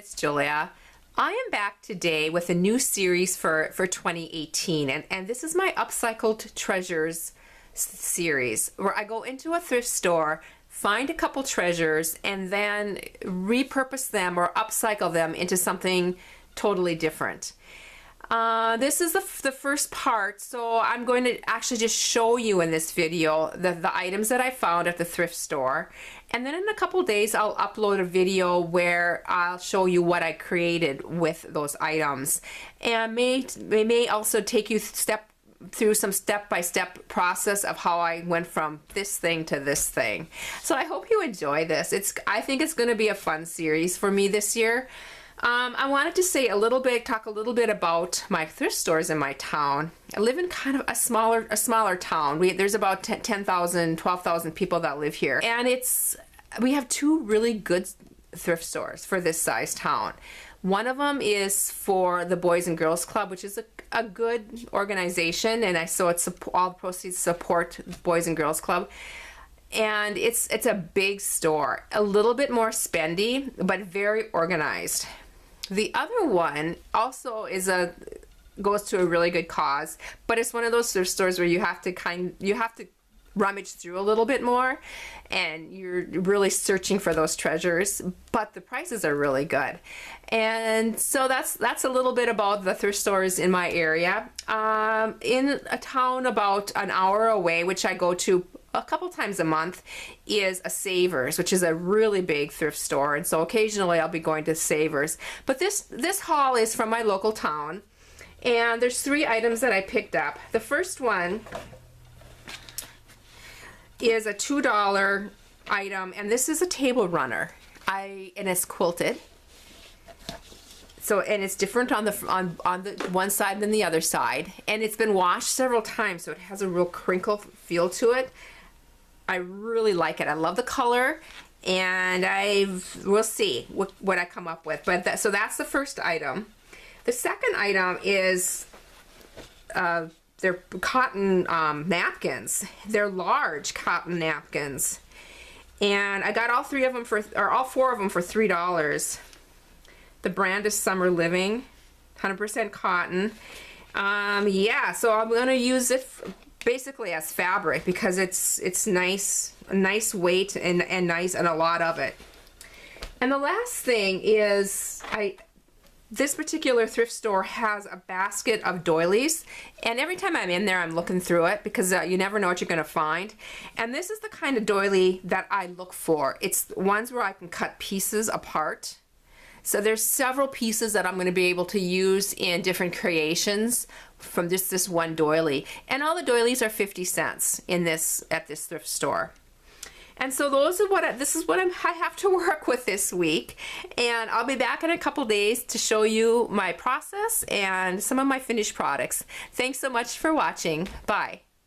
it's Julia. I am back today with a new series for 2018, and this is my Upcycled Treasures series, where I go into a thrift store, find a couple treasures, and then repurpose them or upcycle them into something totally different. This is the first part, so I'm going to actually just show you in this video the items that I found at the thrift store, and then in a couple days I'll upload a video where I'll show you what I created with those items, and may also take you through some step-by-step process of how I went from this thing to this thing. So I hope you enjoy this. I think it's going to be a fun series for me this year. I wanted to talk a little bit about my thrift stores in my town. I live in kind of a smaller town. There's about 10,000, 12,000 people that live here. And we have two really good thrift stores for this size town. One of them is for the Boys and Girls Club, which is a good organization, and all the proceeds support the Boys and Girls Club. And it's a big store, a little bit more spendy, but very organized. The other one also goes to a really good cause, but it's one of those thrift stores where you have to rummage through a little bit more, and you're really searching for those treasures, but the prices are really good. And so that's a little bit about the thrift stores in my area. In a town about an hour away, which I go to a couple times a month, is a Savers, which is a really big thrift store, and so occasionally I'll be going to Savers. But this haul is from my local town, and there's 3 items that I picked up. The first one is a $2 item, and this is a table runner. And it's quilted. So, and it's different on the one side than the other side, and it's been washed several times, so it has a real crinkle feel to it. I really like it. I love the color, and we'll see what I come up with. But so that's the first item. The second item is they're cotton napkins. They're large cotton napkins, and I got all 4 of them for $3. The brand is Summer Living, 100% cotton. Yeah, so I'm gonna use it basically as fabric because it's nice, a nice weight and nice, and a lot of it. And the last thing is this particular thrift store has a basket of doilies, and every time I'm in there I'm looking through it because you never know what you're gonna find. And this is the kind of doily that I look for. It's ones where I can cut pieces apart. So there's several pieces that I'm going to be able to use in different creations from this one doily, and all the doilies are 50 cents at this thrift store. And so this is what I have to work with this week, and I'll be back in a couple days to show you my process and some of my finished products. Thanks so much for watching. Bye.